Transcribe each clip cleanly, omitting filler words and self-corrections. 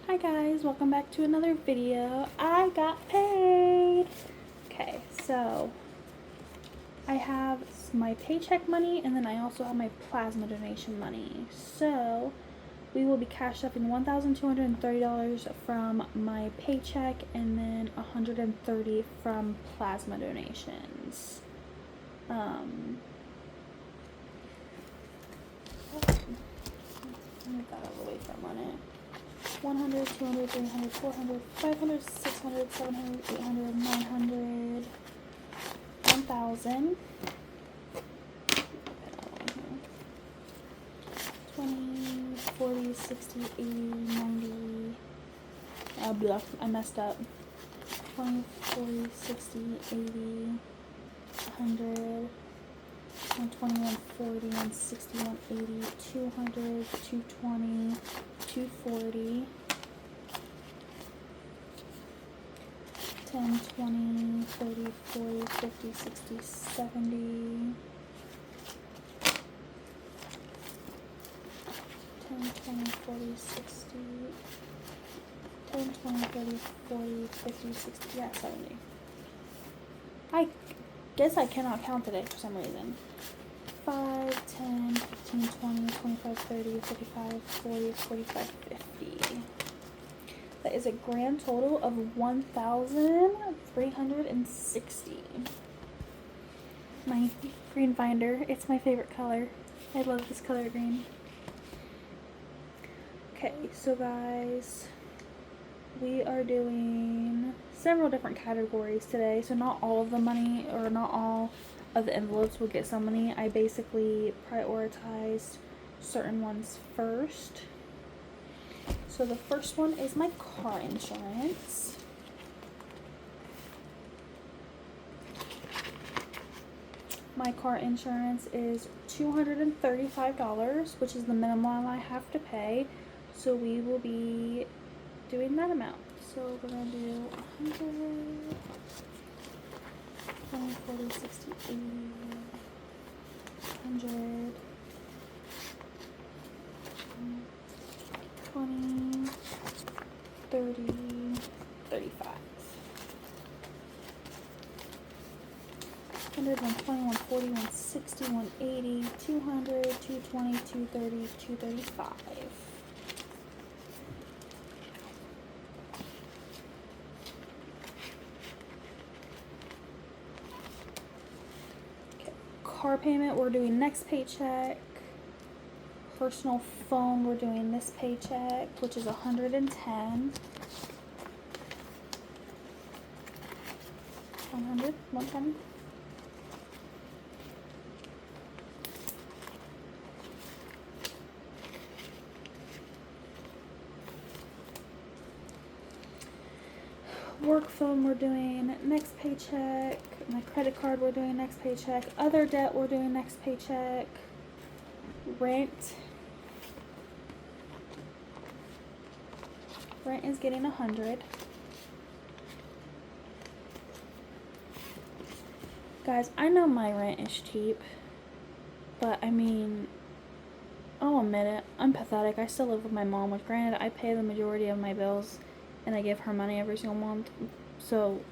Hi guys, welcome back to another video. I got paid. Okay, so I have my paycheck money and then I also have my plasma donation money. So we will be cash upping $1,230 from my paycheck and then $130 from plasma donations. Move that out of the way for a minute. 100, 200, 300, 400, 500, 600, 700, 800, 900, 1,000. 20, 40, 60, 80, 90. Blah, I messed up. 20, 40, 60, 80, 100, 120, 140, 160, 180, 200, 220, 240, 10, 20, 30, 40, 50, 60, 70, 10, 20, 40, 60, 10, 20, 30, 40, 50, 60, yeah, 70. I guess I cannot count today for some reason. 5, 10, 15, 20, 25, 30, 35, 40, 45, 50. That is a grand total of 1,360. My green binder, it's my favorite color. I love this color green. Okay, so guys, we are doing several different categories today. So not all of the money or not all of the envelopes will get some money. I basically prioritized certain ones first. So the first one is my car insurance. My car insurance is $235, which is the minimum I have to pay. So we will be doing that amount. So we're going to do 100, 20, 40, 60, 80, 100, 20, 30, 35. 100, 120, 140, 160, 180, 200, 220, 230, 235. Okay. Car payment, we're doing next paycheck. Personal phone, we're doing this paycheck, which is 110. 100, 110. Work phone, we're doing next paycheck. My credit card, we're doing next paycheck. Other debt, we're doing next paycheck. Rent is getting 100. Guys, I know my rent is cheap, but I mean, I'll admit it, I'm pathetic. I still live with my mom, which granted, I pay the majority of my bills and I give her money every single month. So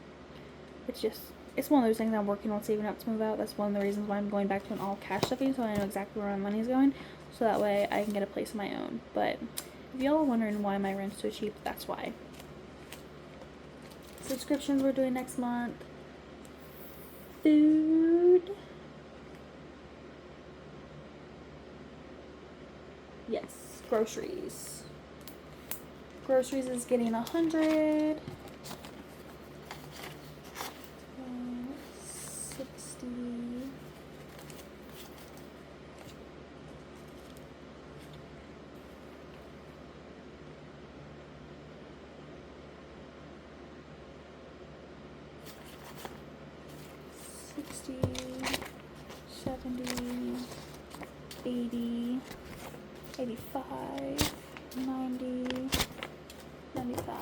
it's one of those things I'm working on saving up to move out. That's one of the reasons why I'm going back to an all cash stuffing, so I know exactly where my money is going, so that way I can get a place of my own. But if y'all are wondering why my rent's so cheap, that's why. Subscriptions we're doing next month. Food. Yes, groceries. Groceries is getting 100. 60. 60, 70, 80, 85, 90, 95,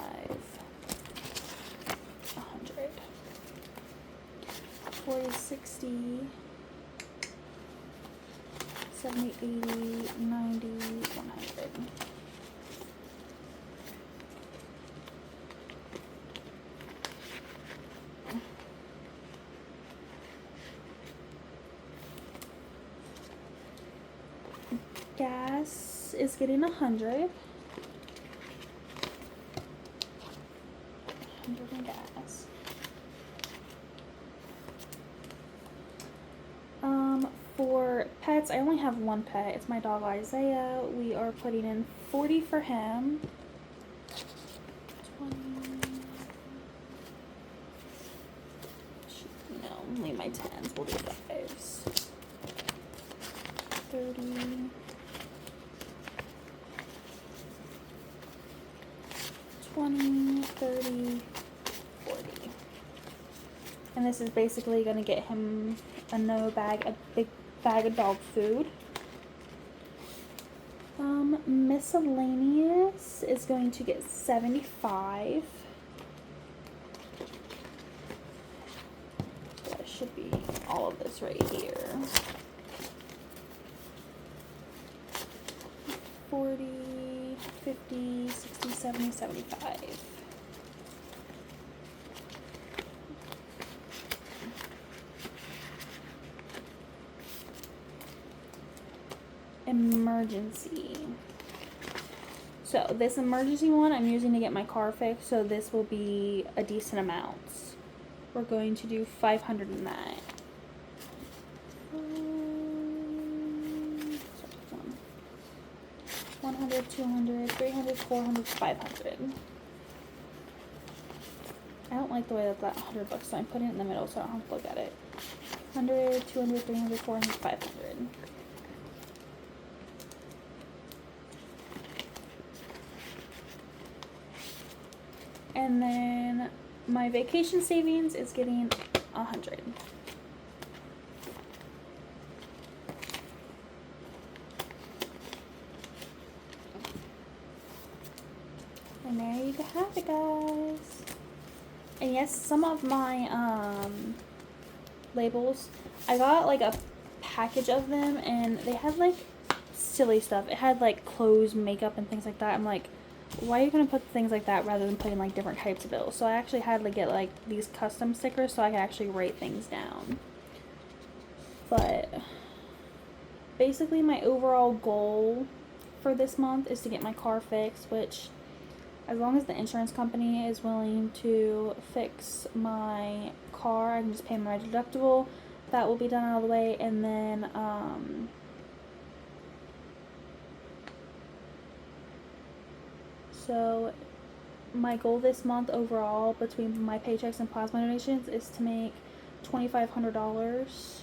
100, 40, 60, 70, 80, 90, 100. gas is getting 100. 100 in gas. For pets, I only have one pet. It's my dog Isaiah. We are putting in 40 for him. 20. No, leave my 10s. We'll do 5s. 30. 20, 30, 40. And this is basically going to get him a big bag of dog food. Miscellaneous is going to get 75. That should be all of this right here. 40, 50, 60, 70, 75. Emergency. So this emergency one I'm using to get my car fixed, so this will be a decent amount. We're going to do 500 in that. 100, 200, 300, 400, 500. I don't like the way that $100, so I'm putting it in the middle so I don't have to look at it. 100, 200, 300, 400, 500. And then my vacation savings is getting 100. And there you have it, guys. And yes, some of my labels, I got like a package of them, and they had like silly stuff. It had like clothes, makeup, and things like that. I'm like, why are you gonna put things like that rather than putting like different types of bills? So I actually had to get like these custom stickers so I could actually write things down. But basically my overall goal for this month is to get my car fixed, which as long as the insurance company is willing to fix my car, I can just pay my deductible. That will be done out of the way. And then so my goal this month overall between my paychecks and plasma donations is to make $2,500.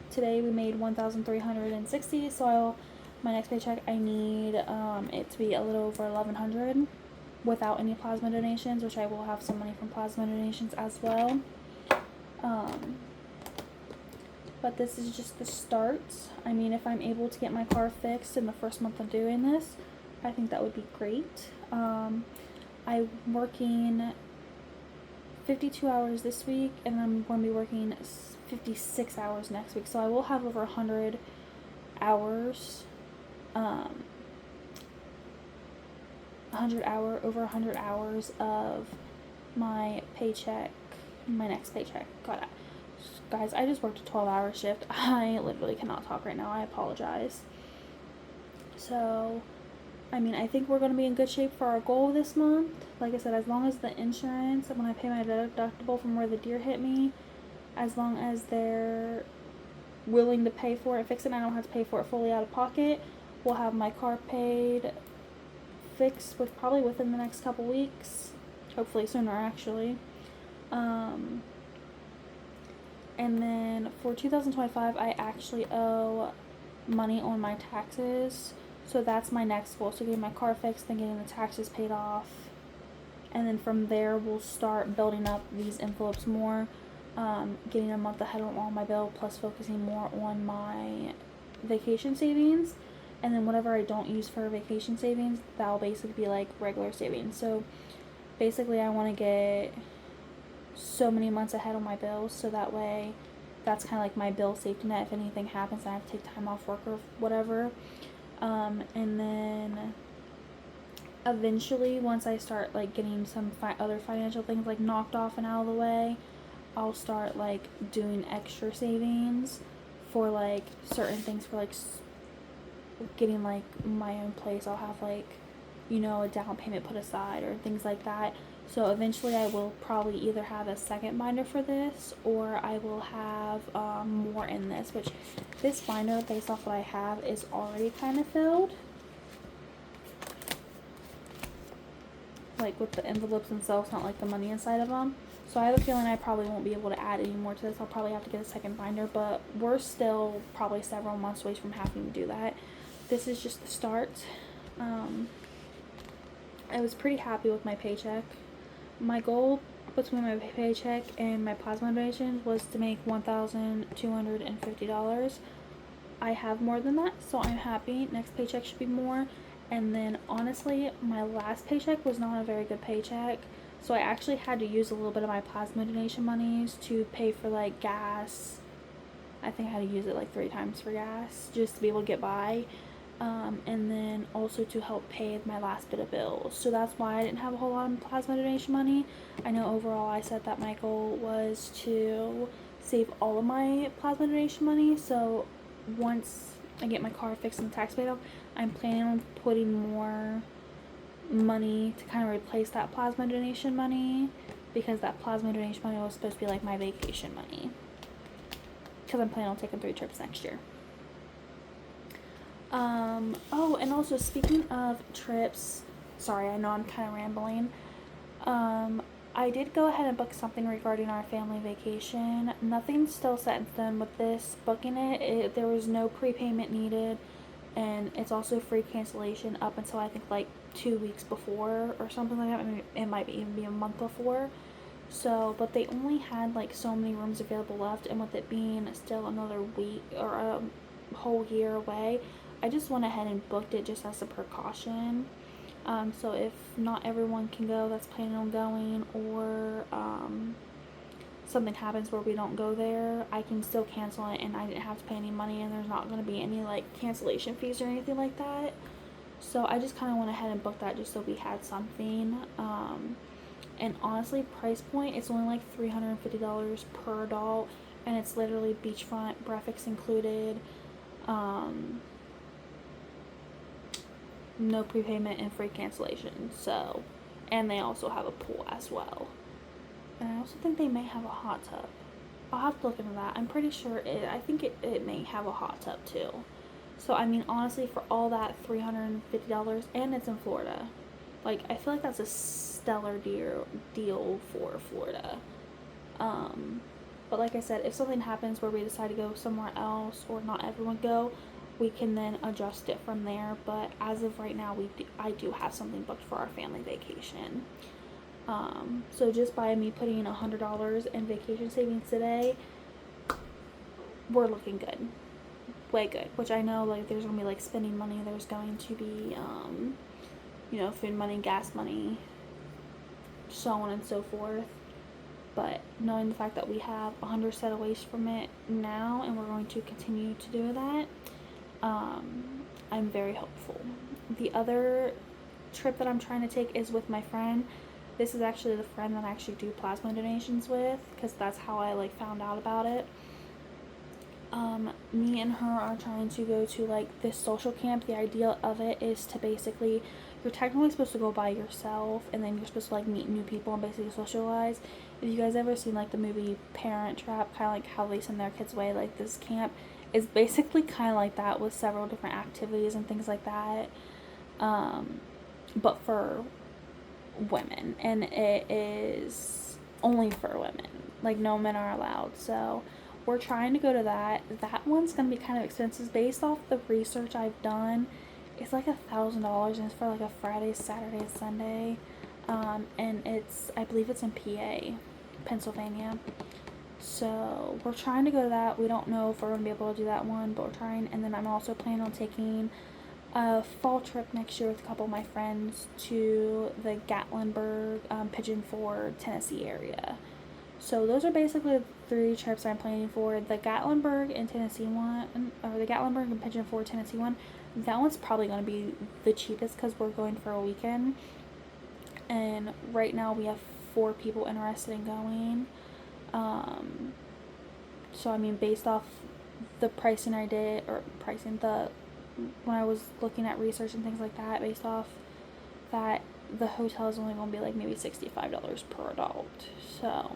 Today we made $1,360, so my next paycheck I need it to be a little over $1,100 without any plasma donations, which I will have some money from plasma donations as well. But this is just the start. I mean, if I'm able to get my car fixed in the first month of doing this, I think that would be great. I'm working 52 hours this week, and I'm going to be working 56 hours next week. So I will have over 100 hours, over 100 hours of my paycheck, my next paycheck. God, guys, I just worked a 12-hour shift. I literally cannot talk right now. I apologize. So I mean, I think we're going to be in good shape for our goal this month. Like I said, as long as the insurance, when I pay my deductible from where the deer hit me, as long as they're willing to pay for it, fix it, and I don't have to pay for it fully out of pocket, we'll have my car paid, fixed probably within the next couple weeks. Hopefully sooner, actually. And then for 2025, I actually owe money on my taxes. So that's my next goal. So getting my car fixed, then getting the taxes paid off. And then from there, we'll start building up these envelopes more. Getting a month ahead on all my bill, plus focusing more on my vacation savings. And then whatever I don't use for vacation savings, that'll basically be like regular savings. So basically I want to get so many months ahead on my bills, so that way that's kind of like my bill safety net. If anything happens, I have to take time off work or whatever. And then eventually, once I start like getting some other financial things like knocked off and out of the way, I'll start like doing extra savings for like certain things, for like getting like my own place. I'll have like, you know, a down payment put aside or things like that. So eventually I will probably either have a second binder for this, or I will have more in this, which this binder, based off what I have, is already kind of filled. Like with the envelopes themselves, not like the money inside of them. So I have a feeling I probably won't be able to add any more to this. I'll probably have to get a second binder, but we're still probably several months away from having to do that. This is just the start. I was pretty happy with my paycheck. My goal between my paycheck and my plasma donations was to make $1,250. I have more than that, so I'm happy. Next paycheck should be more. And then honestly, my last paycheck was not a very good paycheck, so I actually had to use a little bit of my plasma donation monies to pay for like gas. I think I had to use it like 3 times for gas just to be able to get by. And then also to help pay my last bit of bills. So that's why I didn't have a whole lot of plasma donation money. I know overall I said that my goal was to save all of my plasma donation money. So once I get my car fixed and the tax paid off, I'm planning on putting more money to kind of replace that plasma donation money, because that plasma donation money was supposed to be like my vacation money, because I'm planning on taking 3 trips next year. Oh, and also speaking of trips, sorry, I know I'm kind of rambling. I did go ahead and book something regarding our family vacation. Nothing's still set in stone with this booking it. There was no prepayment needed, and it's also free cancellation up until I think like 2 weeks before or something like that. I mean, it might even be a month before. So, but they only had like so many rooms available left, and with it being still another week or a whole year away, I just went ahead and booked it just as a precaution. So if not everyone can go that's planning on going, or something happens where we don't go there, I can still cancel it and I didn't have to pay any money, and there's not going to be any like cancellation fees or anything like that. So I just kind of went ahead and booked that just so we had something. And honestly, price point, it's only like $350 per adult, and it's literally beachfront, breakfast included, no prepayment and free cancellation. So, and they also have a pool as well. And I also think they may have a hot tub. I'll have to look into that. I'm pretty sure I think it may have a hot tub too. So, I mean, honestly, for all that $350, and it's in Florida. Like, I feel like that's a stellar deal for Florida. But like I said, if something happens where we decide to go somewhere else, or not everyone go, we can then adjust it from there. But as of right now, I do have something booked for our family vacation. So just by me putting $100 in vacation savings today, we're looking good. Way good. Which I know, like, there's going to be, like, spending money. There's going to be, you know, food money, gas money, so on and so forth. But knowing the fact that we have 100 set away from it now, and we're going to continue to do that, I'm very hopeful. The other trip that I'm trying to take is with my friend. This is actually the friend that I actually do plasma donations with, because that's how I like found out about it. Me and her are trying to go to like this social camp. The idea of it is to basically, you're technically supposed to go by yourself, and then you're supposed to like meet new people and basically socialize. If you guys ever seen like the movie Parent Trap, kind of like how they send their kids away, like this camp is basically kind of like that, with several different activities and things like that, but for women, and it is only for women, like no men are allowed. So we're trying to go to that. That one's gonna be kind of expensive. Based off the research I've done, it's like $1,000, and it's for like a Friday, Saturday, Sunday, and it's, I believe it's in PA, Pennsylvania. So we're trying to go to that. We don't know if we're gonna be able to do that one, but we're trying. And then I'm also planning on taking a fall trip next year with a couple of my friends to the Gatlinburg, Pigeon Forge, Tennessee area. So those are basically the 3 trips I'm planning for. The Gatlinburg and Tennessee one, or the Gatlinburg and Pigeon Forge, Tennessee one, that one's probably going to be the cheapest because we're going for a weekend. And right now we have 4 people interested in going. So I mean, based off the pricing I did, or pricing, when I was looking at research and things like that, based off that, the hotel is only going to be like maybe $65 per adult. So,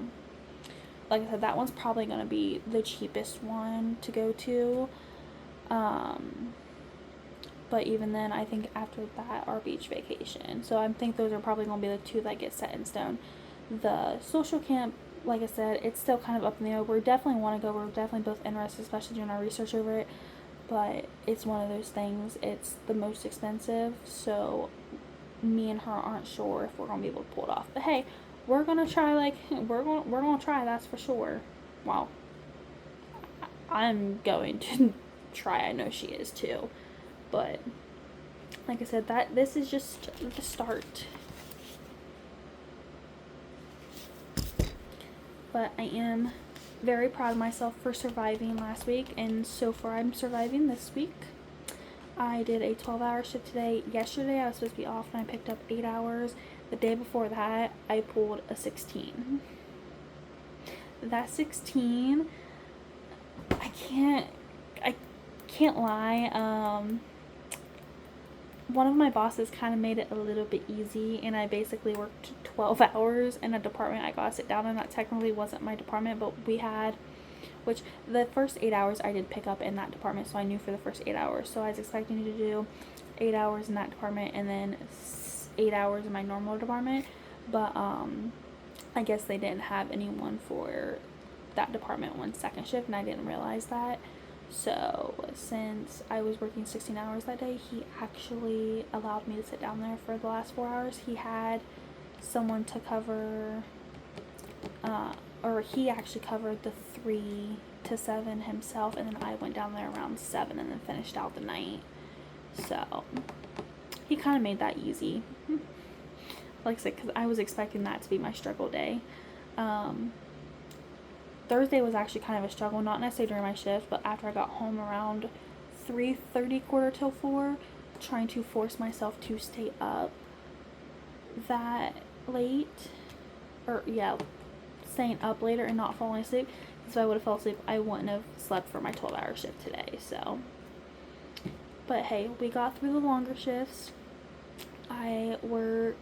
like I said, that one's probably going to be the cheapest one to go to. But even then, I think after that, our beach vacation. So I think those are probably going to be the two that get set in stone. The social camp, like I said, it's still kind of up in the air. We definitely want to go. We're definitely both interested, especially doing our research over it. But it's one of those things. It's the most expensive, so me and her aren't sure if we're gonna be able to pull it off. But hey, we're gonna try. Like we're gonna try. That's for sure. Well, I'm going to try. I know she is too. But like I said, this is just the start. But I am very proud of myself for surviving last week, and so far I'm surviving this week. I did a 12-hour shift today. Yesterday I was supposed to be off and I picked up 8 hours. The day before that I pulled a 16. That 16, I can't lie. One of my bosses kind of made it a little bit easy, and I basically worked 12 hours in a department I got to sit down in. That technically wasn't my department, but we had, which the first 8 hours I did pick up in that department, so I knew for the first 8 hours. So I was expecting to do 8 hours in that department and then 8 hours in my normal department, but I guess they didn't have anyone for that department on second shift, and I didn't realize that. So since I was working 16 hours that day, he actually allowed me to sit down there for the last 4 hours. He had someone to cover, or he actually covered the 3 to 7 himself, and then I went down there around 7 and then finished out the night. So he kind of made that easy. Like I said, because I was expecting that to be my struggle day. Thursday was actually kind of a struggle, not necessarily during my shift, but after I got home around 3:30, quarter till 4, trying to force myself to stay up that late, or yeah, staying up later and not falling asleep, because if I would have fell asleep, I wouldn't have slept for my 12-hour shift today. So, but hey, we got through the longer shifts. I work,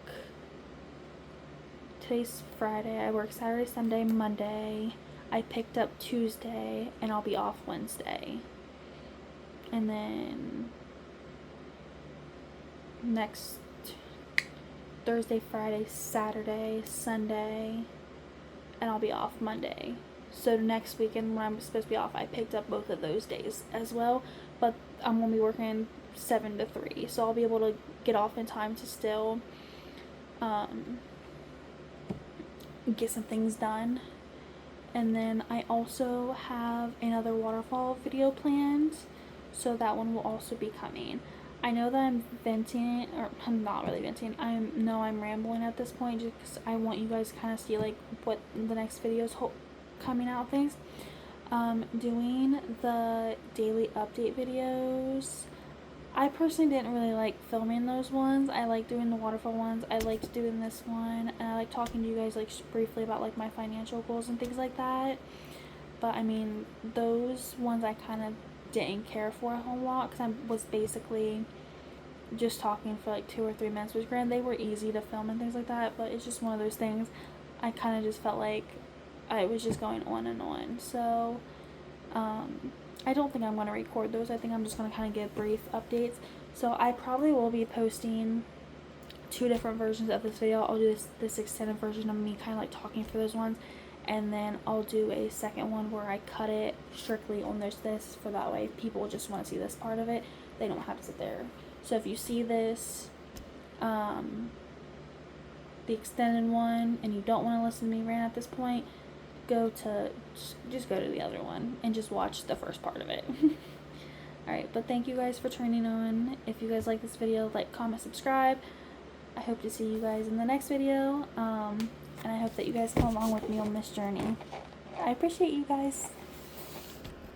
today's Friday, I work Saturday, Sunday, Monday. I picked up Tuesday, and I'll be off Wednesday. And then next Thursday, Friday, Saturday, Sunday, and I'll be off Monday. So next weekend when I'm supposed to be off, I picked up both of those days as well. But I'm going to be working 7 to 3. So I'll be able to get off in time to still get some things done. And then I also have another waterfall video planned, so that one will also be coming. I know that I'm venting, or I'm not really venting. I'm rambling at this point, just because I want you guys to kind of see like what the next videos coming out things. Doing the daily update videos. I personally didn't really like filming those ones. I like doing the waterfall ones. I liked doing this one, and I like talking to you guys like briefly about like my financial goals and things like that. But I mean, those ones I kind of didn't care for a whole lot, because I was basically just talking for like 2 or 3 minutes, which granted they were easy to film and things like that, but it's just one of those things. I kind of just felt like I was just going on and on. So I don't think I'm going to record those. I think I'm just going to kind of give brief updates. So I probably will be posting 2 different versions of this video. I'll do this extended version of me kind of like talking for those ones, and then I'll do a second one where I cut it strictly on this, for that way people just want to see this part of it. They don't have to sit there. So if you see this, the extended one, and you don't want to listen to me rant at this point, just go to the other one and just watch the first part of it. Alright, but thank you guys for turning on. If you guys like this video, like, comment, subscribe. I hope to see you guys in the next video, and I hope that you guys come along with me on this journey. I appreciate you guys.